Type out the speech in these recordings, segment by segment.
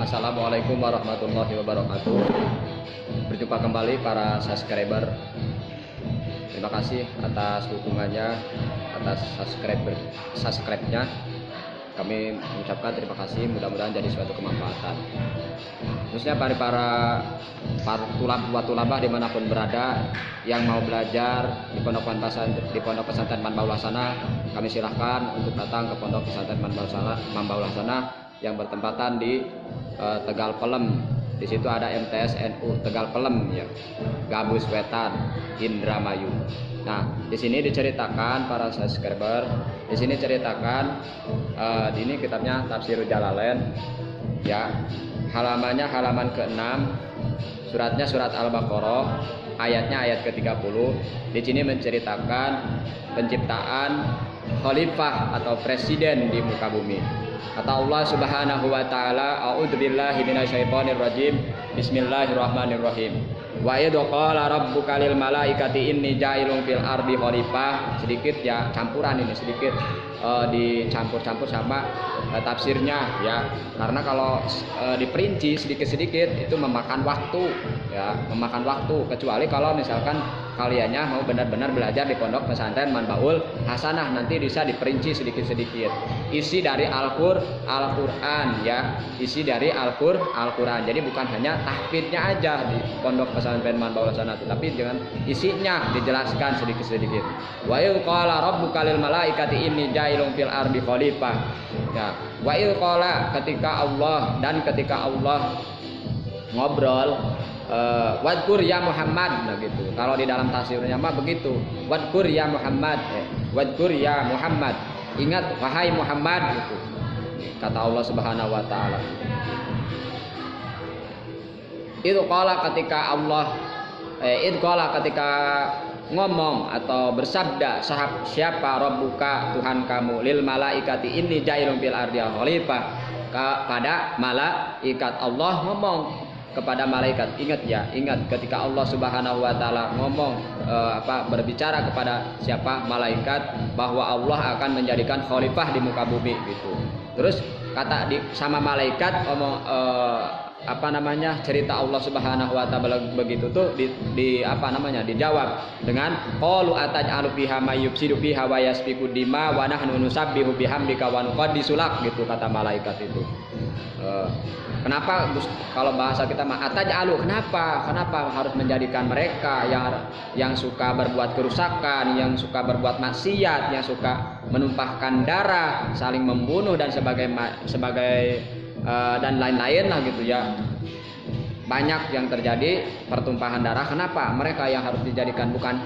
Assalamualaikum warahmatullahi wabarakatuh. Berjumpa kembali para subscriber. Terima kasih atas dukungannya, atas subscribe-nya. Kami mengucapkan terima kasih, mudah-mudahan jadi suatu kemanfaatan. Khususnya para tulabah dimanapun berada yang mau belajar di pondok pesantren Manbaul Hasanah, kami silahkan untuk datang ke pondok pesantren Manbaul Hasanah yang bertempatan di Tegal Pelem. Di situ ada MTS NU Tegal Pelem ya, Gabus Wetan, Indramayu. Nah, di sini diceritakan para subscriber, di sini ceritakan ini kitabnya Tafsirul Jalalain ya. Halamannya halaman ke-6, suratnya surat Al-Baqarah, ayatnya ayat ke-30. Di sini menceritakan penciptaan khalifah atau presiden di muka bumi. Kata Allah Subhanahu wa taala, a'udzubillahi minasyaitonir rajim. Bismillahirrahmanirrahim. Wa idh qala rabbuka lil malaikati inni ja'ilun fil ardi khalifah. Sedikit ya, campuran ini sedikit dicampur-campur sama tafsirnya ya. Karena kalau diperinci sedikit-sedikit itu memakan waktu ya, memakan waktu. Kecuali kalau misalkan kaliannya mau benar-benar belajar di pondok pesantren Manbaul Hasanah, nanti bisa diperinci sedikit-sedikit. Isi dari Al-Qur'an ya, isi dari Al-Qur'an. Jadi bukan hanya tahfidnya aja di pondok pesantren Manbaul Hasanah, tapi dengan isinya dijelaskan sedikit-sedikit. Wa idh qala rabbuka lil malaikati inni ja'ilun fil ardi khalifah. Ya, wa idh qala ketika Allah ngobrol wadkur ya Muhammad, nah gitu. Kalau di dalam tafsirnya mah begitu. Wadkur ya Muhammad, wadkur ya Muhammad. Ingat wahai Muhammad gitu. Kata Allah Subhanahu wa taala. Itu qala ketika ketika ngomong atau bersabda siapa Rabbuka Tuhan kamu lil malaikati inni ja'ilun fil ardi khalifah, kepada malaikat. Allah ngomong kepada malaikat. Ingat ketika Allah Subhanahu wa taala ngomong berbicara kepada siapa malaikat bahwa Allah akan menjadikan khalifah di muka bumi gitu. Terus kata sama malaikat ngomong cerita Allah Subhanahu wa taala begitu tuh dijawab dengan qalu ataj'alu fiha may yufsidu fiha wa yasfiku dima wa nahnu nusabbihu bihamdika wa nuqaddisu lak gitu kata malaikat itu. Kenapa kalau bahasa kita mah ataj'alu, kenapa harus menjadikan mereka yang suka berbuat kerusakan, yang suka berbuat maksiat, yang suka menumpahkan darah, saling membunuh dan sebagai dan lain-lain lah gitu ya. Banyak yang terjadi pertumpahan darah. Kenapa mereka yang harus dijadikan, bukan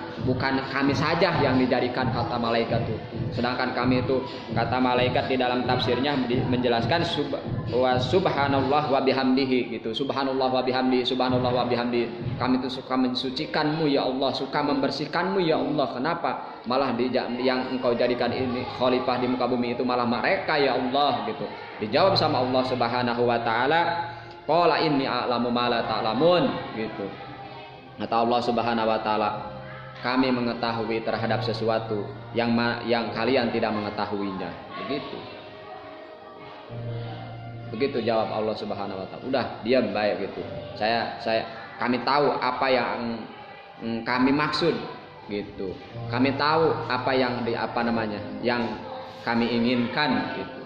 kami saja yang dijadikan, kata malaikat itu. Sedangkan kami itu, kata malaikat di dalam tafsirnya menjelaskan subhanallah wa bihamdihi gitu. Subhanallah wa bihamdi, subhanallah wa bihamdi. Kami itu suka mensucikanmu ya Allah, suka membersihkanmu ya Allah. Kenapa malah yang engkau jadikan ini khalifah di muka bumi itu malah mereka ya Allah gitu. Dijawab sama Allah Subhanahu wa taala, qala inni a'lamu ma la ta'lamun gitu. Kata Allah Subhanahu wa taala, kami mengetahui terhadap sesuatu yang kalian tidak mengetahuinya. Begitu jawab Allah Subhanahu wa taala. Udah, diam baik gitu. Kami tahu apa yang kami maksud gitu. Kami tahu apa yang yang kami inginkan gitu.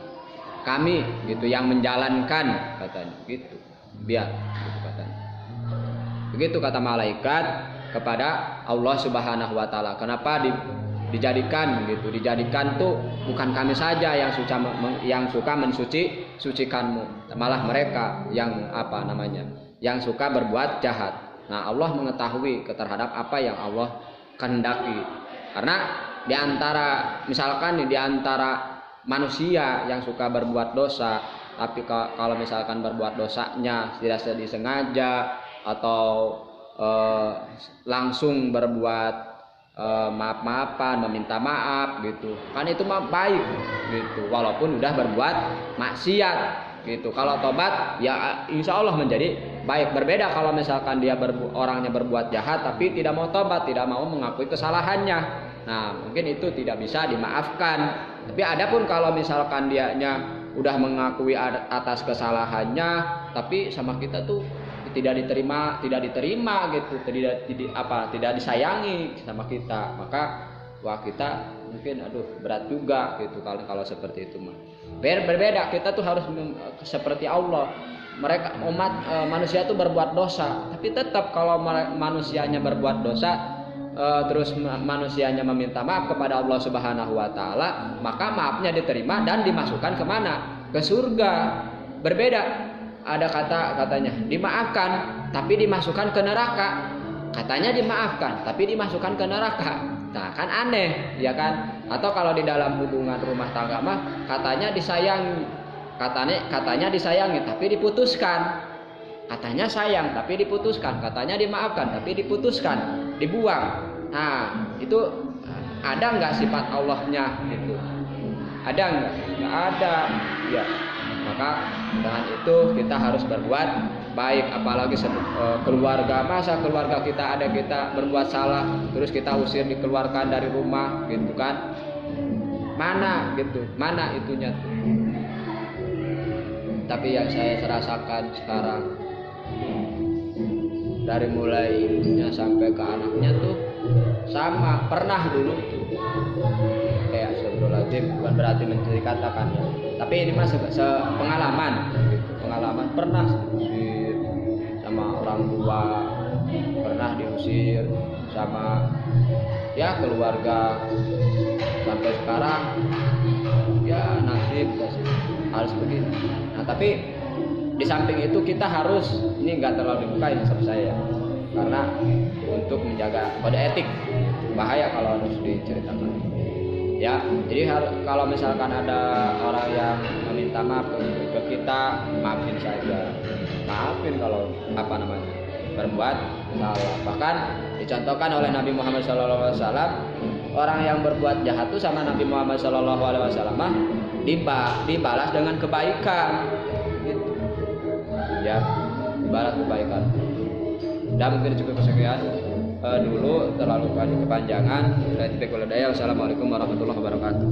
Kami gitu yang menjalankan, katanya gitu. Biar gitu katanya. Begitu kata malaikat kepada Allah Subhanahu wa taala. Kenapa dijadikan gitu? Dijadikan tuh bukan kami saja yang suka mensucikanmu, malah mereka yang yang suka berbuat jahat. Nah, Allah mengetahui terhadap apa yang Allah kehendaki. Karena di antara manusia yang suka berbuat dosa, tapi kalau misalkan berbuat dosanya tidak disengaja atau langsung berbuat maaf-maafan, meminta maaf gitu, kan itu mah baik gitu, walaupun udah berbuat maksiat gitu. Kalau tobat ya insya Allah menjadi baik. Berbeda kalau misalkan orangnya berbuat jahat tapi tidak mau tobat, tidak mau mengakui kesalahannya. Nah, mungkin itu tidak bisa dimaafkan. Tapi adapun kalau misalkan dianya udah mengakui atas kesalahannya, tapi sama kita tuh tidak diterima gitu, tidak disayangi sama kita, maka wah kita mungkin berat juga gitu kalau seperti itu mah. Berbeda, kita tuh harus seperti Allah. Mereka manusia tuh berbuat dosa, tapi tetap kalau manusianya berbuat dosa, terus manusianya meminta maaf kepada Allah Subhanahu wa taala, maka maafnya diterima dan dimasukkan kemana? Ke surga. Berbeda, ada katanya dimaafkan tapi dimasukkan ke neraka. Katanya dimaafkan tapi dimasukkan ke neraka. Nah, kan aneh, ya kan? Atau kalau di dalam hubungan rumah tangga mah katanya disayangi. Katanya disayangi tapi diputuskan. Katanya sayang tapi diputuskan. Katanya dimaafkan tapi diputuskan, dibuang. Nah, itu ada nggak sifat Allahnya itu? Ada nggak? Nggak ada. Ya. Maka dengan itu kita harus berbuat baik, apalagi keluarga. Masa keluarga kita berbuat salah terus kita usir, dikeluarkan dari rumah gitu kan? Mana gitu? Mana itunya tuh? Tapi yang saya rasakan sekarang, dari mulai ibunya sampai ke anaknya tuh sama. Pernah dulu tuh kayak astagfirullahaladzim, bukan berarti mencuri katakan ya, tapi ini mah pengalaman gitu. Pengalaman pernah diusir sama orang tua, pernah diusir sama ya keluarga, sampai sekarang ya nasib harus begini. Nah, tapi di samping itu kita harus, ini nggak terlalu dibukain sama saya, karena untuk menjaga kode etik, bahaya kalau harus diceritakan. Ya, jadi kalau misalkan ada orang yang meminta maaf ke kita, maafin saja, maafin kalau berbuat salah. Bahkan dicontohkan oleh Nabi Muhammad SAW, orang yang berbuat jahat itu sama Nabi Muhammad SAW dibalas dengan kebaikan gitu. Ya, dibalas kebaikan. Dan mungkin cukup sekian dulu, terlalu kepanjangan. Wassalamualaikum warahmatullahi wabarakatuh.